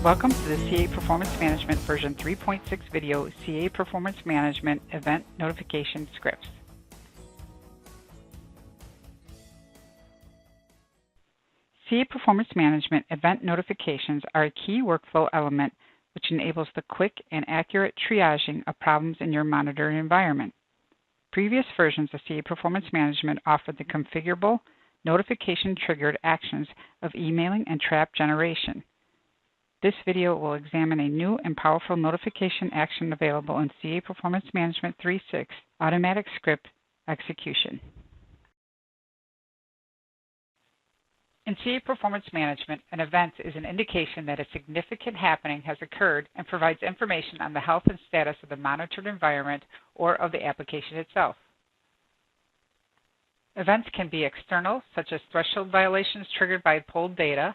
Welcome to the CA Performance Management version 3.6 video, CA Performance Management Event Notification Scripts. CA Performance Management event notifications are a key workflow element which enables the quick and accurate triaging of problems in your monitoring environment. Previous versions of CA Performance Management offered the configurable, notification-triggered actions of emailing and trap generation. This video will examine a new and powerful notification action available in CA Performance Management 3.6, Automatic Script Execution. In CA Performance Management, an event is an indication that a significant happening has occurred and provides information on the health and status of the monitored environment or of the application itself. Events can be external, such as threshold violations triggered by pulled data,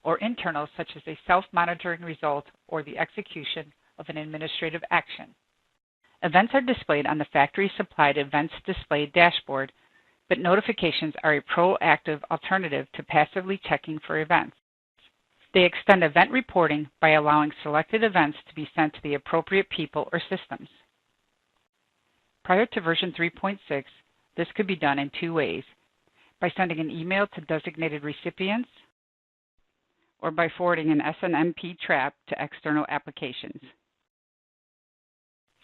or internal, such as a self-monitoring result or the execution of an administrative action. Events are displayed on the factory-supplied Events Display dashboard, but notifications are a proactive alternative to passively checking for events. They extend event reporting by allowing selected events to be sent to the appropriate people or systems. Prior to version 3.6, this could be done in two ways: by sending an email to designated recipients, or by forwarding an SNMP trap to external applications.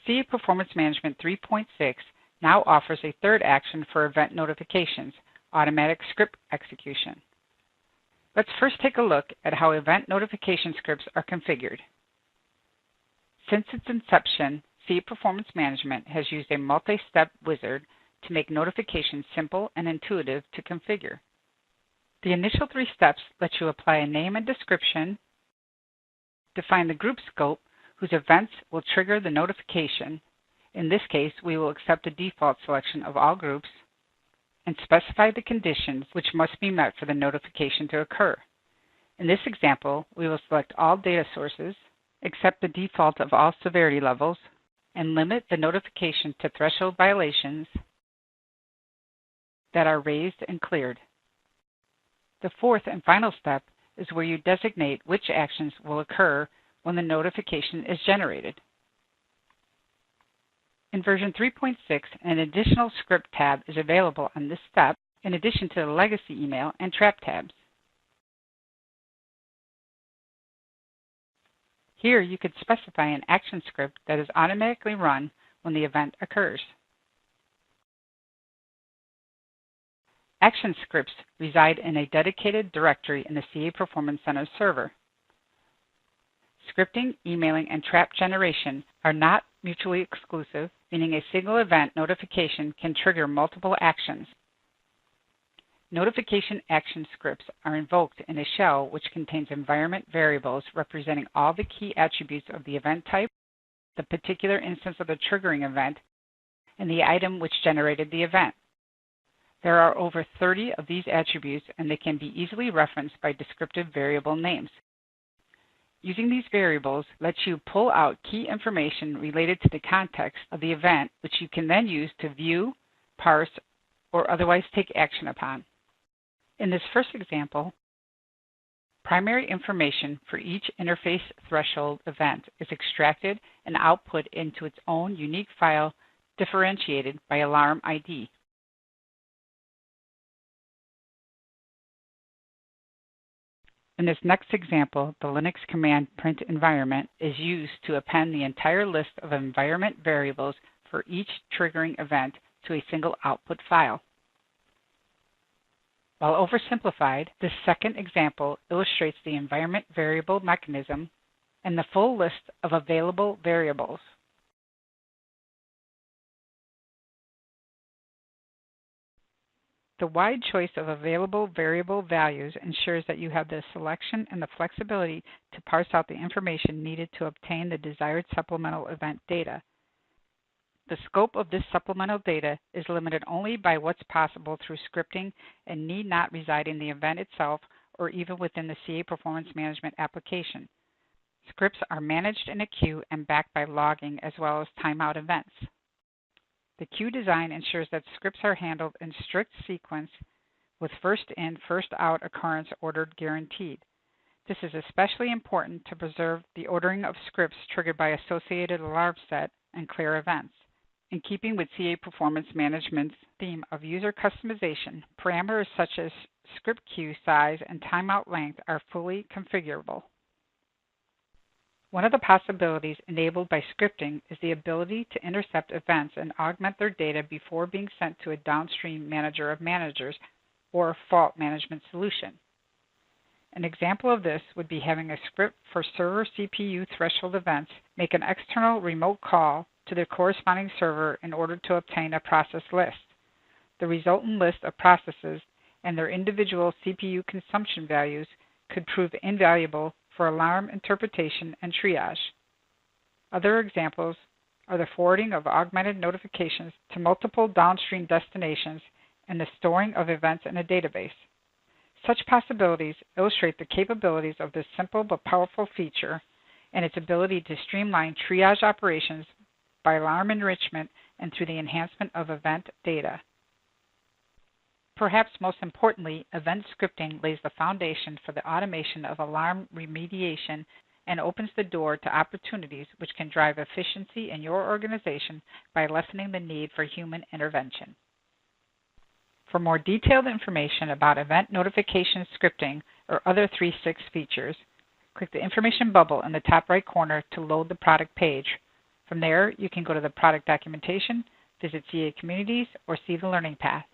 CA Performance Management 3.6 now offers a third action for event notifications, automatic script execution. Let's first take a look at how event notification scripts are configured. Since its inception, CA Performance Management has used a multi-step wizard to make notifications simple and intuitive to configure. The initial three steps let you apply a name and description, define the group scope whose events will trigger the notification. In this case, we will accept the default selection of all groups, and specify the conditions which must be met for the notification to occur. In this example, we will select all data sources, accept the default of all severity levels, and limit the notification to threshold violations that are raised and cleared. The fourth and final step is where you designate which actions will occur when the notification is generated. In version 3.6, an additional script tab is available on this step, in addition to the legacy email and trap tabs. Here you could specify an action script that is automatically run when the event occurs. Action scripts reside in a dedicated directory in the CA Performance Center server. Scripting, emailing, and trap generation are not mutually exclusive, meaning a single event notification can trigger multiple actions. Notification action scripts are invoked in a shell which contains environment variables representing all the key attributes of the event type, the particular instance of the triggering event, and the item which generated the event. There are over 30 of these attributes, and they can be easily referenced by descriptive variable names. Using these variables lets you pull out key information related to the context of the event, which you can then use to view, parse, or otherwise take action upon. In this first example, primary information for each interface threshold event is extracted and output into its own unique file differentiated by alarm ID. In this next example, the Linux command print environment is used to append the entire list of environment variables for each triggering event to a single output file. While oversimplified, this second example illustrates the environment variable mechanism and the full list of available variables. The wide choice of available variable values ensures that you have the selection and the flexibility to parse out the information needed to obtain the desired supplemental event data. The scope of this supplemental data is limited only by what's possible through scripting and need not reside in the event itself or even within the CA Performance Management application. Scripts are managed in a queue and backed by logging as well as timeout events. The queue design ensures that scripts are handled in strict sequence with first in, first out occurrence ordered guaranteed. This is especially important to preserve the ordering of scripts triggered by associated alarm set and clear events. In keeping with CA Performance Management's theme of user customization, parameters such as script queue size and timeout length are fully configurable. One of the possibilities enabled by scripting is the ability to intercept events and augment their data before being sent to a downstream manager of managers or fault management solution. An example of this would be having a script for server CPU threshold events make an external remote call to their corresponding server in order to obtain a process list. The resultant list of processes and their individual CPU consumption values could prove invaluable for alarm interpretation and triage. Other examples are the forwarding of augmented notifications to multiple downstream destinations and the storing of events in a database. Such possibilities illustrate the capabilities of this simple but powerful feature and its ability to streamline triage operations by alarm enrichment and through the enhancement of event data. Perhaps most importantly, event scripting lays the foundation for the automation of alarm remediation and opens the door to opportunities which can drive efficiency in your organization by lessening the need for human intervention. For more detailed information about event notification scripting or other 3.6 features, click the information bubble in the top right corner to load the product page. From there, you can go to the product documentation, visit CA Communities, or see the learning path.